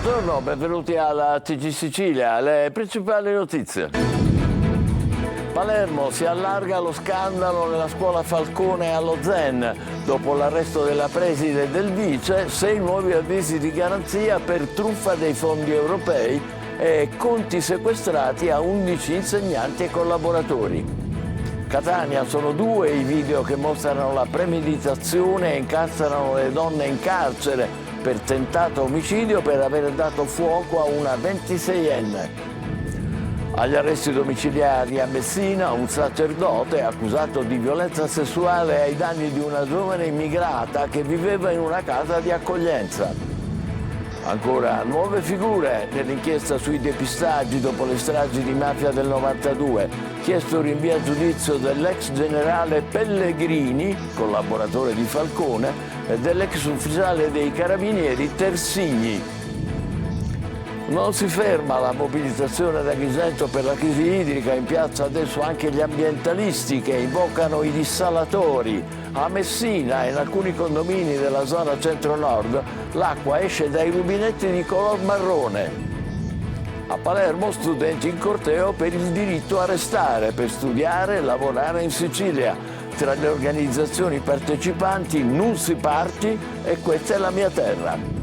Buongiorno, benvenuti alla TG Sicilia. Le principali notizie. Palermo, si allarga lo scandalo nella scuola Falcone allo Zen. Dopo l'arresto della preside e del vice, 6 nuovi avvisi di garanzia per truffa dei fondi europei e conti sequestrati a 11 insegnanti e collaboratori. Catania, sono 2 i video che mostrano la premeditazione e incastrano le donne in carcere per tentato omicidio per aver dato fuoco a una 26enne. Agli arresti domiciliari a Messina, un sacerdote accusato di violenza sessuale ai danni di una giovane immigrata che viveva in una casa di accoglienza. Ancora nuove figure nell'inchiesta sui depistaggi dopo le stragi di mafia del 92. Chiesto rinvio a giudizio dell'ex generale Pellegrini, collaboratore di Falcone, e dell'ex ufficiale dei Carabinieri Tersigni. Non si ferma la mobilitazione ad Agrigento per la crisi idrica, in piazza adesso anche gli ambientalisti che invocano i dissalatori. A Messina e in alcuni condomini della zona centro-nord l'acqua esce dai rubinetti di color marrone. A Palermo studenti in corteo per il diritto a restare, per studiare e lavorare in Sicilia. Tra le organizzazioni partecipanti Nunzi Party e Questa è la mia terra.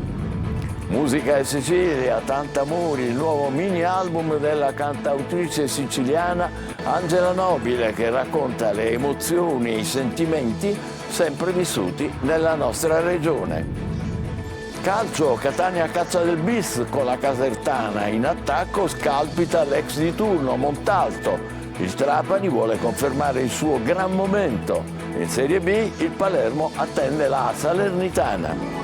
Musica e Sicilia, Tantamuri, il nuovo mini album della cantautrice siciliana Angela Nobile, che racconta le emozioni e i sentimenti sempre vissuti nella nostra regione. Calcio, Catania caccia del bis con la Casertana, in attacco scalpita l'ex di turno Montalto. Il Trapani vuole confermare il suo gran momento. In Serie B il Palermo attende la Salernitana.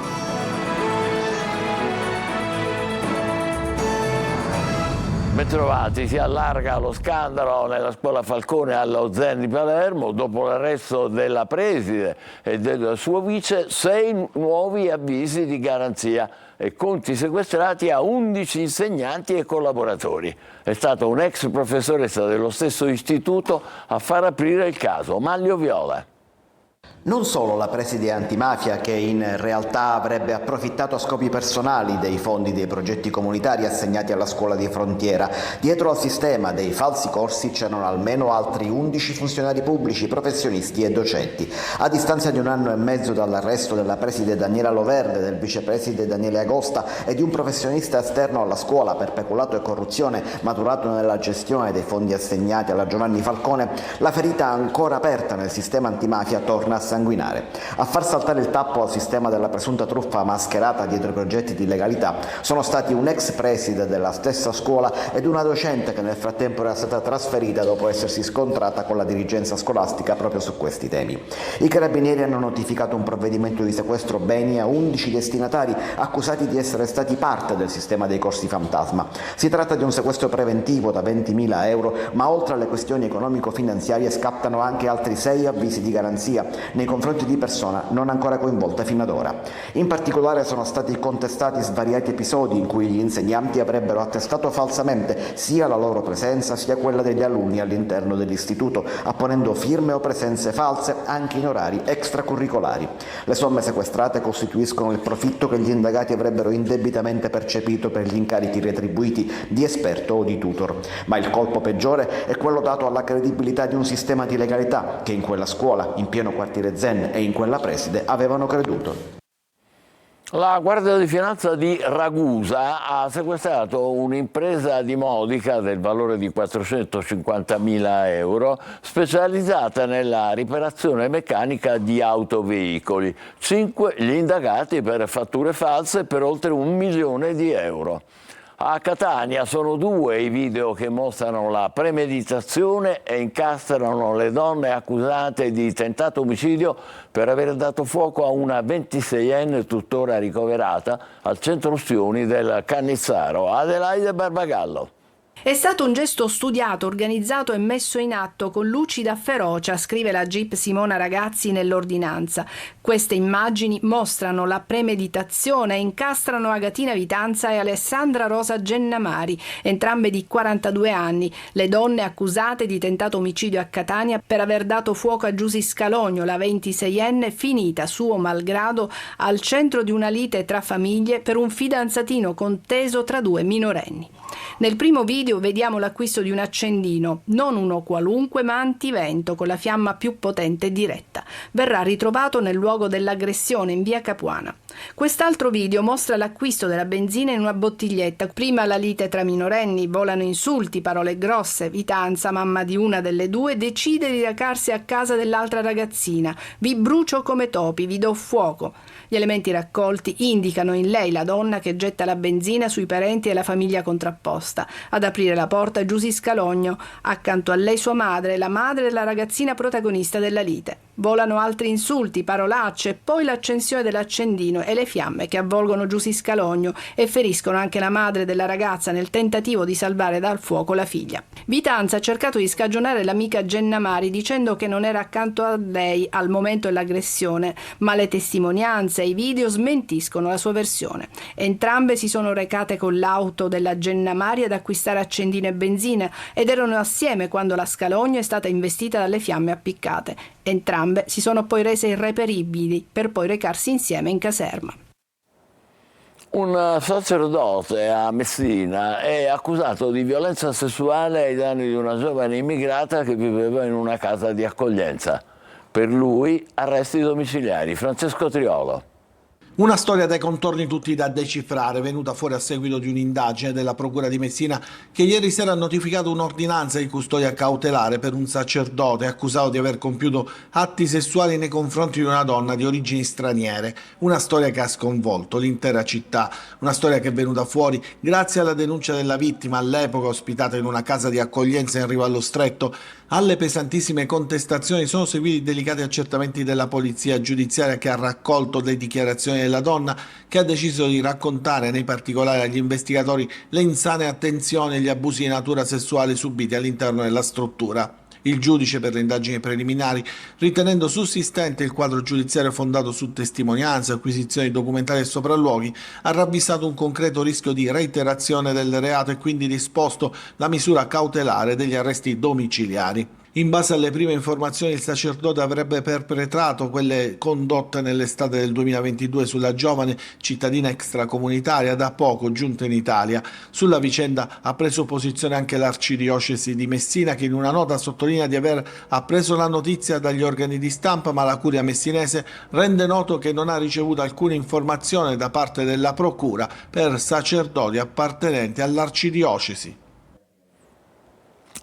Bentrovati, si allarga lo scandalo nella scuola Falcone allo Zen di Palermo. Dopo l'arresto della preside e del suo vice, 6 nuovi avvisi di garanzia e conti sequestrati a 11 insegnanti e collaboratori. È stato un ex professoressa dello stesso istituto a far aprire il caso, Manlio Viola. Non solo la preside antimafia, che in realtà avrebbe approfittato a scopi personali dei fondi dei progetti comunitari assegnati alla scuola di frontiera. Dietro al sistema dei falsi corsi c'erano almeno altri 11 funzionari pubblici, professionisti e docenti. A distanza di 1 anno e mezzo dall'arresto della preside Daniela Loverde, del vicepreside Daniele Agosta e di un professionista esterno alla scuola per peculato e corruzione maturato nella gestione dei fondi assegnati alla Giovanni Falcone, la ferita ancora aperta nel sistema antimafia torna a sanguinare. A far saltare il tappo al sistema della presunta truffa mascherata dietro i progetti di legalità sono stati un ex preside della stessa scuola ed una docente che nel frattempo era stata trasferita dopo essersi scontrata con la dirigenza scolastica proprio su questi temi. I carabinieri hanno notificato un provvedimento di sequestro beni a 11 destinatari accusati di essere stati parte del sistema dei corsi fantasma. Si tratta di un sequestro preventivo da 20.000 euro, ma oltre alle questioni economico-finanziarie scattano anche altri 6 avvisi di garanzia nei confronti di persona non ancora coinvolta fino ad ora. In particolare sono stati contestati svariati episodi in cui gli insegnanti avrebbero attestato falsamente sia la loro presenza sia quella degli alunni all'interno dell'istituto, apponendo firme o presenze false anche in orari extracurricolari. Le somme sequestrate costituiscono il profitto che gli indagati avrebbero indebitamente percepito per gli incarichi retribuiti di esperto o di tutor. Ma il colpo peggiore è quello dato alla credibilità di un sistema di legalità che in quella scuola, in pieno quartiere Zen e in quella preside avevano creduto. La Guardia di Finanza di Ragusa ha sequestrato un'impresa di Modica del valore di 450.000 euro specializzata nella riparazione meccanica di autoveicoli. 5 gli indagati per fatture false per oltre 1 milione di euro. A Catania sono 2 i video che mostrano la premeditazione e incastrano le donne accusate di tentato omicidio per aver dato fuoco a una 26enne tuttora ricoverata al centro ostioni del Cannizzaro. Adelaide Barbagallo. È stato un gesto studiato, organizzato e messo in atto con lucida ferocia, scrive la GIP Simona Ragazzi nell'ordinanza. Queste immagini mostrano la premeditazione e incastrano Agatina Vitanza e Alessandra Rosa Gennamari, entrambe di 42 anni, le donne accusate di tentato omicidio a Catania per aver dato fuoco a Giusy Scalogno, la 26enne, finita suo malgrado al centro di una lite tra famiglie per un fidanzatino conteso tra due minorenni. Nel primo video vediamo l'acquisto di un accendino, non uno qualunque ma antivento, con la fiamma più potente e diretta. Verrà ritrovato nel luogo dell'aggressione in via Capuana. Quest'altro video mostra l'acquisto della benzina in una bottiglietta. Prima la lite tra minorenni, volano insulti, parole grosse. Vitanza, mamma di una delle due, decide di recarsi a casa dell'altra ragazzina. Vi brucio come topi, vi do fuoco. Gli elementi raccolti indicano in lei la donna che getta la benzina sui parenti e la famiglia contrapposta. Ad aprire la porta Giusy Scalogno, accanto a lei sua madre, la madre della ragazzina protagonista della lite. Volano altri insulti, parolacce e poi l'accensione dell'accendino e le fiamme che avvolgono Giusy Scalogno e feriscono anche la madre della ragazza nel tentativo di salvare dal fuoco la figlia. Vitanza ha cercato di scagionare l'amica Gennamari dicendo che non era accanto a lei al momento dell'aggressione, ma le testimonianze e i video smentiscono la sua versione. Entrambe si sono recate con l'auto della Gennamari ad acquistare accendino e benzina ed erano assieme quando la Scalogno è stata investita dalle fiamme appiccate. Entrambe si sono poi rese irreperibili per poi recarsi insieme in caserma. Un sacerdote a Messina è accusato di violenza sessuale ai danni di una giovane immigrata che viveva in una casa di accoglienza. Per lui arresti domiciliari. Francesco Triolo. Una storia dai contorni tutti da decifrare, venuta fuori a seguito di un'indagine della Procura di Messina che ieri sera ha notificato un'ordinanza di custodia cautelare per un sacerdote accusato di aver compiuto atti sessuali nei confronti di una donna di origini straniere. Una storia che ha sconvolto l'intera città, una storia che è venuta fuori grazie alla denuncia della vittima, all'epoca ospitata in una casa di accoglienza in riva allo Stretto. Alle pesantissime contestazioni sono seguiti delicati accertamenti della polizia giudiziaria che ha raccolto le dichiarazioni della donna, che ha deciso di raccontare nei particolari agli investigatori le insane attenzioni e gli abusi di natura sessuale subiti all'interno della struttura. Il giudice per le indagini preliminari, ritenendo sussistente il quadro giudiziario fondato su testimonianze, acquisizioni documentali e sopralluoghi, ha ravvisato un concreto rischio di reiterazione del reato e quindi disposto la misura cautelare degli arresti domiciliari. In base alle prime informazioni, il sacerdote avrebbe perpetrato quelle condotte nell'estate del 2022 sulla giovane cittadina extracomunitaria da poco giunta in Italia. Sulla vicenda ha preso posizione anche l'arcidiocesi di Messina, che in una nota sottolinea di aver appreso la notizia dagli organi di stampa, ma la curia messinese rende noto che non ha ricevuto alcuna informazione da parte della procura per sacerdoti appartenenti all'arcidiocesi.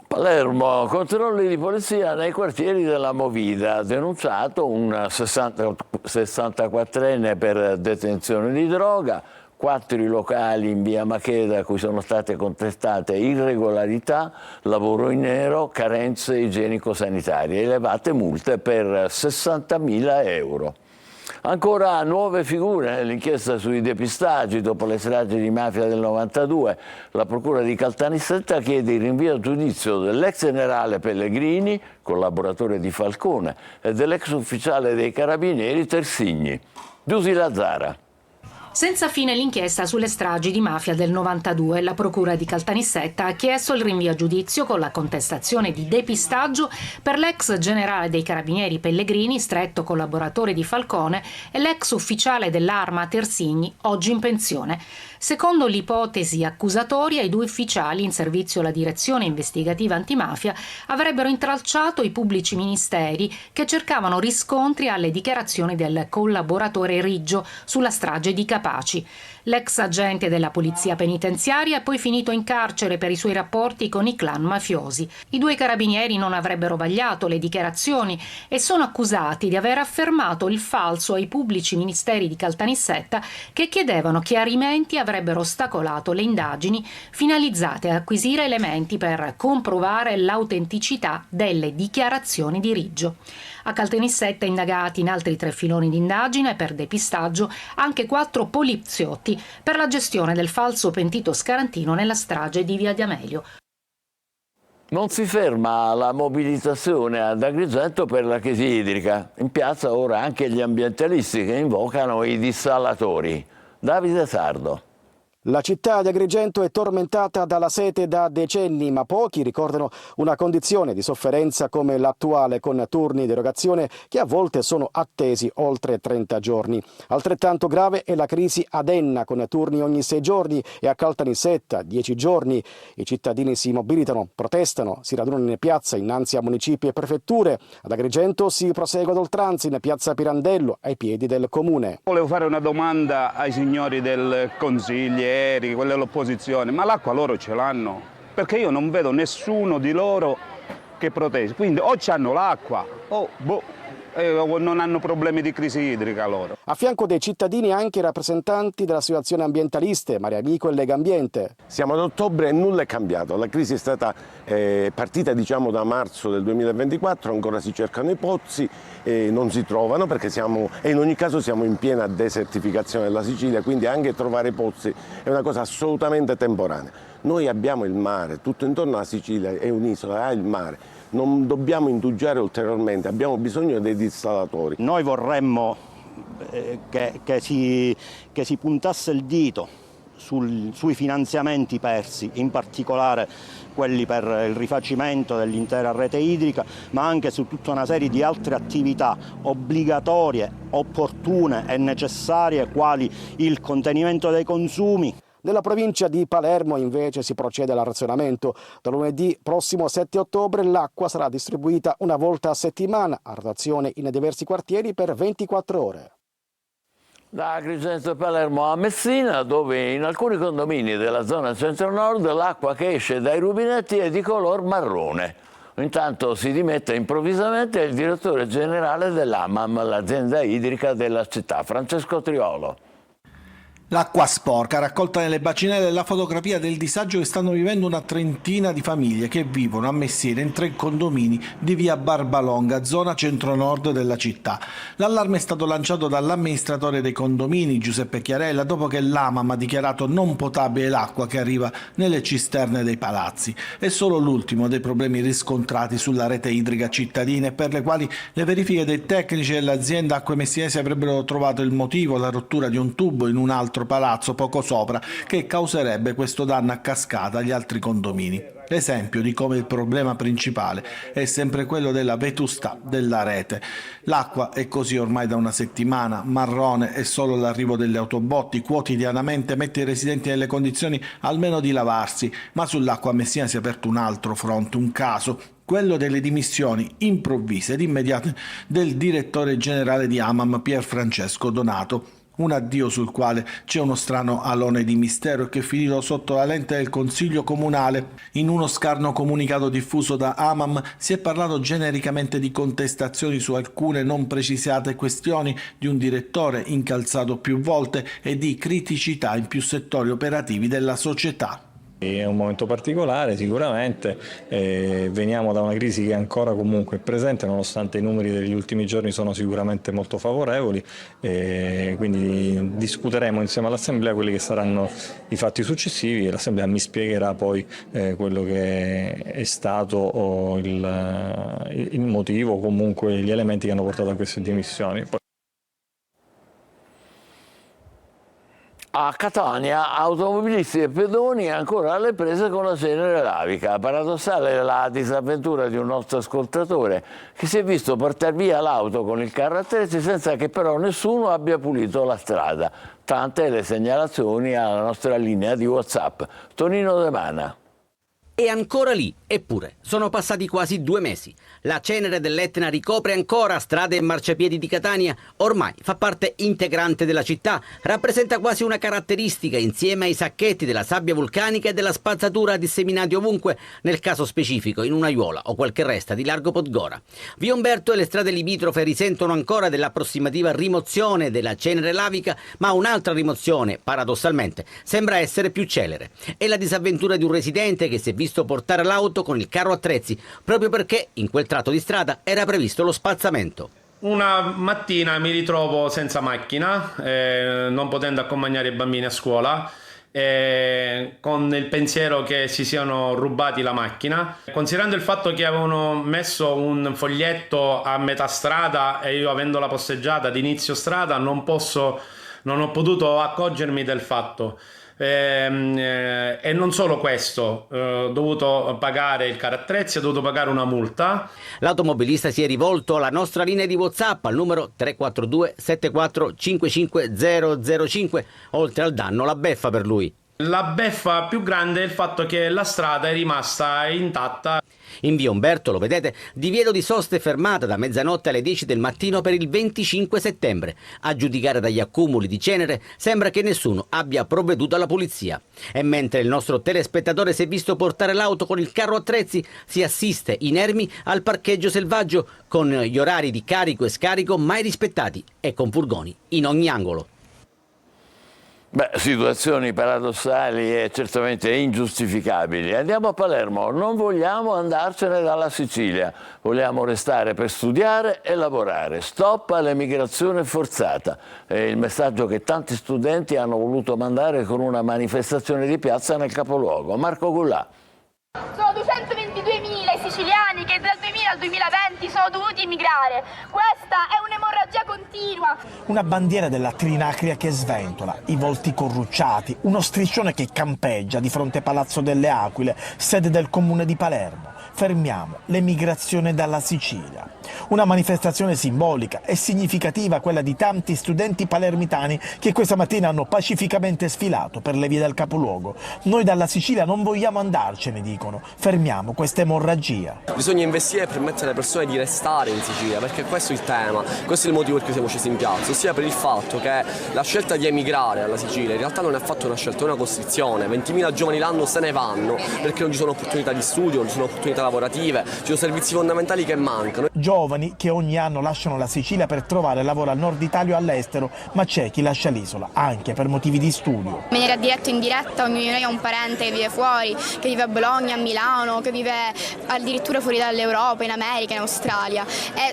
Palermo, controlli di polizia nei quartieri della Movida, denunciato un 64enne per detenzione di droga, 4 locali in via Macheda a cui sono state contestate irregolarità, lavoro in nero, carenze igienico-sanitarie, elevate multe per 60.000 euro. Ancora nuove figure nell'inchiesta sui depistaggi dopo le stragi di mafia del 92. La procura di Caltanissetta chiede il rinvio a giudizio dell'ex generale Pellegrini, collaboratore di Falcone, e dell'ex ufficiale dei Carabinieri Tersigni. Giusy Lazzara. Senza fine l'inchiesta sulle stragi di mafia del 92, la procura di Caltanissetta ha chiesto il rinvio a giudizio con la contestazione di depistaggio per l'ex generale dei Carabinieri Pellegrini, stretto collaboratore di Falcone, e l'ex ufficiale dell'Arma Tersigni, oggi in pensione. Secondo l'ipotesi accusatoria, i 2 ufficiali in servizio alla direzione investigativa antimafia avrebbero intralciato i pubblici ministeri che cercavano riscontri alle dichiarazioni del collaboratore Riggio sulla strage di Capaci. L'ex agente della polizia penitenziaria è poi finito in carcere per i suoi rapporti con i clan mafiosi. I 2 carabinieri non avrebbero vagliato le dichiarazioni e sono accusati di aver affermato il falso ai pubblici ministeri di Caltanissetta che chiedevano chiarimenti e avrebbero ostacolato le indagini finalizzate ad acquisire elementi per comprovare l'autenticità delle dichiarazioni di Riggio. A Caltanissetta indagati in altri 3 filoni di indagine per depistaggio anche 4 poliziotti Uniti per la gestione del falso pentito scarantino nella strage di Via D'Amelio. Non si ferma la mobilitazione ad Agrigento per la crisi idrica. In piazza ora anche gli ambientalisti che invocano i dissalatori. Davide Sardo. La città di Agrigento è tormentata dalla sete da decenni, ma pochi ricordano una condizione di sofferenza come l'attuale, con turni di erogazione che a volte sono attesi oltre 30 giorni. Altrettanto grave è la crisi ad Enna, con turni ogni 6 giorni, e a Caltanissetta 10 giorni. I cittadini si mobilitano, protestano, si radunano in piazza innanzi a municipi e prefetture. Ad Agrigento si prosegue ad oltranza in piazza Pirandello, ai piedi del comune. Volevo fare una domanda ai signori del Consiglio, quelli dell'opposizione, ma l'acqua loro ce l'hanno? Perché io non vedo nessuno di loro che protesta, quindi o c'hanno l'acqua o non hanno problemi di crisi idrica loro. A fianco dei cittadini anche i rappresentanti delle associazioni ambientaliste, Maria Amico e Lega Ambiente. Siamo ad ottobre e nulla è cambiato, la crisi è stata partita diciamo da marzo del 2024, ancora si cercano i pozzi, non si trovano perché e in ogni caso siamo in piena desertificazione della Sicilia, quindi anche trovare pozzi è una cosa assolutamente temporanea. Noi abbiamo il mare, tutto intorno alla Sicilia è un'isola, ha il mare. Non dobbiamo indugiare ulteriormente, abbiamo bisogno dei dissalatori. Noi vorremmo che si puntasse il dito sui finanziamenti persi, in particolare quelli per il rifacimento dell'intera rete idrica, ma anche su tutta una serie di altre attività obbligatorie, opportune e necessarie, quali il contenimento dei consumi. Nella provincia di Palermo invece si procede al razionamento. Da lunedì prossimo 7 ottobre l'acqua sarà distribuita una volta a settimana, a rotazione in diversi quartieri per 24 ore. Da Agrigento e Palermo a Messina, dove in alcuni condomini della zona centro-nord l'acqua che esce dai rubinetti è di color marrone. Intanto si dimette improvvisamente il direttore generale dell'AMAM, l'azienda idrica della città, Francesco Triolo. L'acqua sporca, raccolta nelle bacinelle, è la fotografia del disagio che stanno vivendo una trentina di famiglie che vivono a Messina in 3 condomini di via Barbalonga, zona centro-nord della città. L'allarme è stato lanciato dall'amministratore dei condomini, Giuseppe Chiarella, dopo che l'AMAM ha dichiarato non potabile l'acqua che arriva nelle cisterne dei palazzi. È solo l'ultimo dei problemi riscontrati sulla rete idrica cittadina e per le quali le verifiche dei tecnici dell'azienda Acque Messinesi avrebbero trovato il motivo, la rottura di un tubo in un altro palazzo poco sopra, che causerebbe questo danno a cascata agli altri condomini. L'esempio di come il problema principale è sempre quello della vetustà della rete. L'acqua è così ormai da una settimana, marrone e solo l'arrivo delle autobotti quotidianamente mette i residenti nelle condizioni almeno di lavarsi, ma sull'acqua a Messina si è aperto un altro fronte, un caso, quello delle dimissioni improvvise ed immediate del direttore generale di AMAM Pier Francesco Donato. Un addio sul quale c'è uno strano alone di mistero e che è finito sotto la lente del Consiglio Comunale. In uno scarno comunicato diffuso da AMAM si è parlato genericamente di contestazioni su alcune non precisate questioni di un direttore incalzato più volte e di criticità in più settori operativi della società. È un momento particolare sicuramente, veniamo da una crisi che ancora comunque è presente nonostante i numeri degli ultimi giorni sono sicuramente molto favorevoli, quindi discuteremo insieme all'Assemblea quelli che saranno i fatti successivi e l'Assemblea mi spiegherà poi quello che è stato il motivo o comunque gli elementi che hanno portato a queste dimissioni. A Catania, automobilisti e pedoni ancora alle prese con la cenere lavica. Paradossale è la disavventura di un nostro ascoltatore che si è visto portare via l'auto con il carro attrezzi senza che però nessuno abbia pulito la strada. Tante le segnalazioni alla nostra linea di WhatsApp. Tonino De Mana. È ancora lì, eppure sono passati quasi 2 mesi. La cenere dell'Etna ricopre ancora strade e marciapiedi di Catania, ormai fa parte integrante della città, rappresenta quasi una caratteristica insieme ai sacchetti della sabbia vulcanica e della spazzatura disseminati ovunque, nel caso specifico in un'aiuola o quel che resta di Largo Podgora. Via Umberto e le strade limitrofe risentono ancora dell'approssimativa rimozione della cenere lavica, ma un'altra rimozione, paradossalmente, sembra essere più celere. È la disavventura di un residente che si è visto portare l'auto con il carro attrezzi proprio perché in quel tratto di strada era previsto lo spazzamento. Una mattina mi ritrovo senza macchina, non potendo accompagnare i bambini a scuola, con il pensiero che si siano rubati la macchina. Considerando il fatto che avevano messo un foglietto a metà strada e io, avendola posteggiata di inizio strada, non ho potuto accorgermi del fatto. E non solo questo, ho dovuto pagare il carattrezzi, ho dovuto pagare una multa. L'automobilista si è rivolto alla nostra linea di WhatsApp al numero 342 74 55 005. Oltre al danno, la beffa per lui. La beffa più grande è il fatto che la strada è rimasta intatta. In via Umberto, lo vedete, divieto di sosta e fermata da mezzanotte alle 10 del mattino per il 25 settembre. A giudicare dagli accumuli di cenere, sembra che nessuno abbia provveduto alla pulizia. E mentre il nostro telespettatore si è visto portare l'auto con il carro attrezzi, si assiste inermi al parcheggio selvaggio con gli orari di carico e scarico mai rispettati e con furgoni in ogni angolo. Beh, situazioni paradossali e certamente ingiustificabili. Andiamo a Palermo, non vogliamo andarcene dalla Sicilia, vogliamo restare per studiare e lavorare. Stop all'emigrazione forzata. È il messaggio che tanti studenti hanno voluto mandare con una manifestazione di piazza nel capoluogo. Marco Gullà. Sono 222.000 i siciliani che dal 2000 al 2020 sono dovuti emigrare. Questa è un'emorragia continua. Una bandiera della Trinacria che sventola, i volti corrucciati, uno striscione che campeggia di fronte a Palazzo delle Aquile, sede del comune di Palermo. Fermiamo l'emigrazione dalla Sicilia. Una manifestazione simbolica e significativa, quella di tanti studenti palermitani che questa mattina hanno pacificamente sfilato per le vie del capoluogo. Noi dalla Sicilia non vogliamo andarcene, dicono. Fermiamo questa emorragia. Bisogna investire per permettere alle persone di restare in Sicilia, perché questo è il tema, questo è il motivo per cui siamo scesi in piazza, ossia per il fatto che la scelta di emigrare alla Sicilia in realtà non è affatto una scelta, è una costrizione. 20.000 giovani l'anno se ne vanno perché non ci sono opportunità di studio, non ci sono opportunità lavorative, ci sono servizi fondamentali che mancano. Giovani che ogni anno lasciano la Sicilia per trovare lavoro al nord Italia o all'estero, ma c'è chi lascia l'isola anche per motivi di studio. In maniera diretta o indiretta, ognuno di noi ha un parente che vive fuori, che vive a Bologna, a Milano, che vive addirittura fuori dall'Europa, in America, in Australia.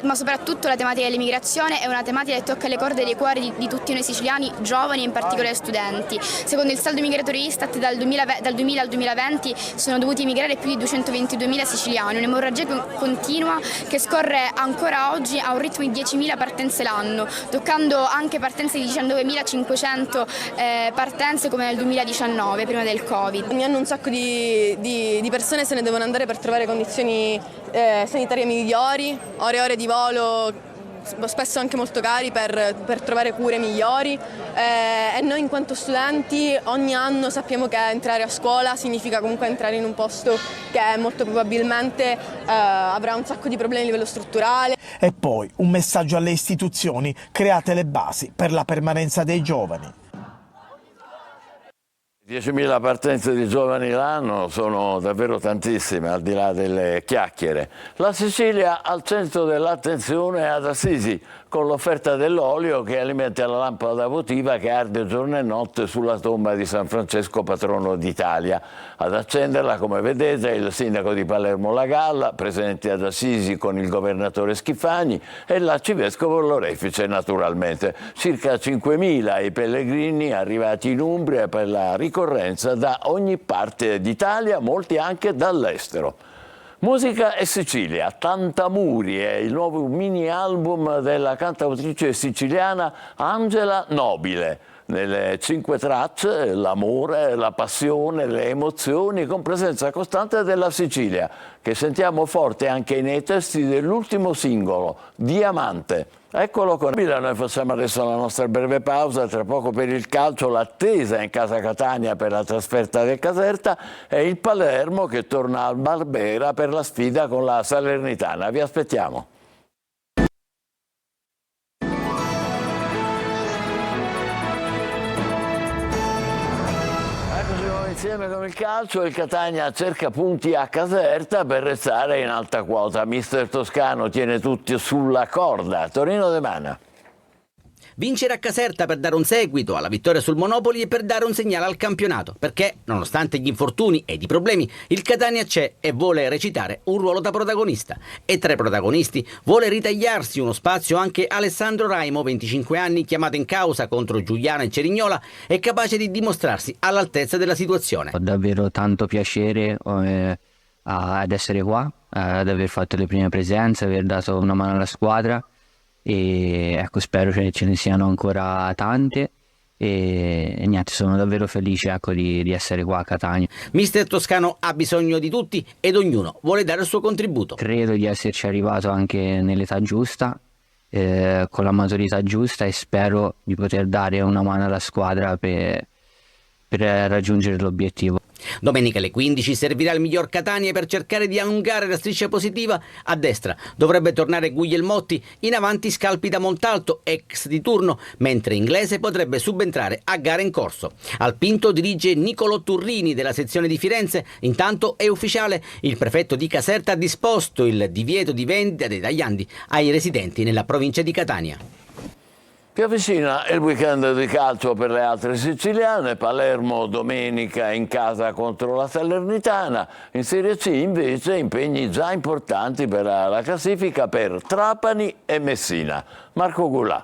Ma soprattutto la tematica dell'immigrazione è una tematica che tocca le corde dei cuori di tutti noi siciliani, giovani e in particolare studenti. Secondo il saldo migratorio Istat, dal 2000 al 2020 sono dovuti emigrare più di 222.000 siciliani, un'emorragia continua che scorre ancora oggi a un ritmo di 10.000 partenze l'anno, toccando anche partenze di 19.500 partenze come nel 2019, prima del Covid. Ogni anno un sacco di persone se ne devono andare per trovare condizioni sanitarie migliori, ore e ore di volo, spesso anche molto cari per trovare cure migliori, e noi in quanto studenti ogni anno sappiamo che entrare a scuola significa comunque entrare in un posto che molto probabilmente avrà un sacco di problemi a livello strutturale. E poi un messaggio alle istituzioni: create le basi per la permanenza dei giovani. 10.000 partenze di giovani l'anno sono davvero tantissime, al di là delle chiacchiere. La Sicilia al centro dell'attenzione ad Assisi, con l'offerta dell'olio che alimenta la lampada votiva che arde giorno e notte sulla tomba di San Francesco, patrono d'Italia. Ad accenderla, come vedete, il sindaco di Palermo Lagalla, presente ad Assisi con il governatore Schifani e l'arcivescovo Lorefice, naturalmente. Circa 5.000 i pellegrini arrivati in Umbria per la ricorrenza da ogni parte d'Italia, molti anche dall'estero. Musica e Sicilia, Tantamuri è il nuovo mini album della cantautrice siciliana Angela Nobile. Nelle 5 tracce l'amore, la passione, le emozioni, con presenza costante della Sicilia, che sentiamo forte anche nei testi dell'ultimo singolo, Diamante. Eccolo con Milano. Noi facciamo adesso la nostra breve pausa, tra poco per il calcio l'attesa in casa Catania per la trasferta del Caserta e il Palermo che torna al Barbera per la sfida con la Salernitana. Vi aspettiamo. Insieme con il calcio, il Catania cerca punti a Caserta per restare in alta quota. Mister Toscano tiene tutti sulla corda. Torino De Mana. vincere a Caserta per dare un seguito alla vittoria sul Monopoli e per dare un segnale al campionato, perché, nonostante gli infortuni ed i problemi, il Catania c'è e vuole recitare un ruolo da protagonista. E tra i protagonisti vuole ritagliarsi uno spazio anche Alessandro Raimo, 25 anni, chiamato in causa contro Giuliano e Cerignola, è capace di dimostrarsi all'altezza della situazione. Ho davvero tanto piacere ad essere qua, ad aver fatto le prime presenze, aver dato una mano alla squadra e ecco, spero che ce ne siano ancora tante e niente, sono davvero felice, ecco, di essere qua a Catania. Mister Toscano ha bisogno di tutti ed ognuno vuole dare il suo contributo. Credo di esserci arrivato anche nell'età giusta, con la maturità giusta, e spero di poter dare una mano alla squadra per raggiungere l'obiettivo. Domenica alle 15 servirà il miglior Catania per cercare di allungare la striscia positiva. A destra dovrebbe tornare Guglielmotti, in avanti Scalpi da Montalto, ex di turno, mentre Inglese potrebbe subentrare a gara in corso. Al Pinto dirige Nicolò Turrini della sezione di Firenze. Intanto è ufficiale, il prefetto di Caserta ha disposto il divieto di vendita dei tagliandi ai residenti nella provincia di Catania. Più avvicina il weekend di calcio per le altre siciliane. Palermo domenica in casa contro la Salernitana. In Serie C invece impegni già importanti per la classifica per Trapani e Messina. Marco Gulà.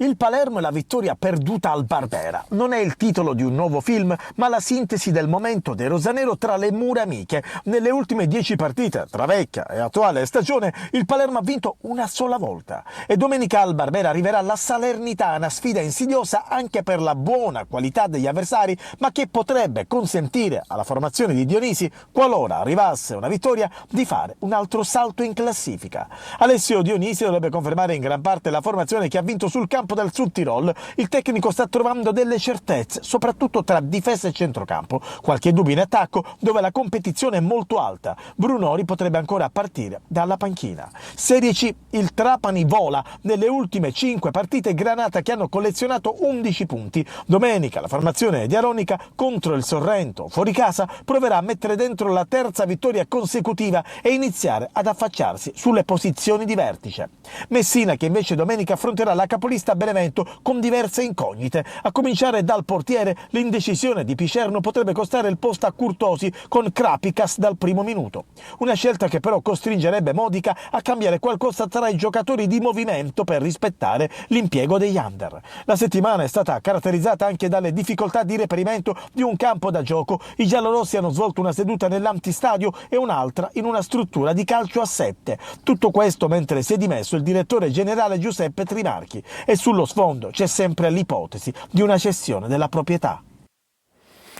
Il Palermo e la vittoria perduta al Barbera. Non è il titolo di un nuovo film, ma la sintesi del momento dei rosanero tra le mura amiche. Nelle ultime 10 partite, tra vecchia e attuale stagione, il Palermo ha vinto una sola volta. E domenica al Barbera arriverà la Salernitana, sfida insidiosa anche per la buona qualità degli avversari, ma che potrebbe consentire alla formazione di Dionisi, qualora arrivasse una vittoria, di fare un altro salto in classifica. Alessio Dionisi dovrebbe confermare in gran parte la formazione che ha vinto sul campo del Sud Tirol. Il tecnico sta trovando delle certezze, soprattutto tra difesa e centrocampo. Qualche dubbio in attacco, dove la competizione è molto alta. Brunori potrebbe ancora partire dalla panchina. Serie C, il Trapani vola. Nelle ultime 5 partite Granata che hanno collezionato 11 punti. Domenica la formazione di Aronica contro il Sorrento, fuori casa, proverà a mettere dentro la terza vittoria consecutiva e iniziare ad affacciarsi sulle posizioni di vertice. Messina che invece domenica affronterà la capolista Benevento con diverse incognite. A cominciare dal portiere, l'indecisione di Picerno potrebbe costare il posto a Curtosi con Krapicas dal primo minuto. Una scelta che però costringerebbe Modica a cambiare qualcosa tra i giocatori di movimento per rispettare l'impiego degli under. La settimana è stata caratterizzata anche dalle difficoltà di reperimento di un campo da gioco. I giallorossi hanno svolto una seduta nell'antistadio e un'altra in una struttura di calcio a 7. Tutto questo mentre si è dimesso il direttore generale Giuseppe Trimarchi. E sullo sfondo c'è sempre l'ipotesi di una cessione della proprietà.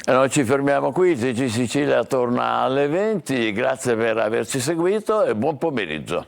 E noi ci fermiamo qui, TG Sicilia torna alle 20, grazie per averci seguito e buon pomeriggio.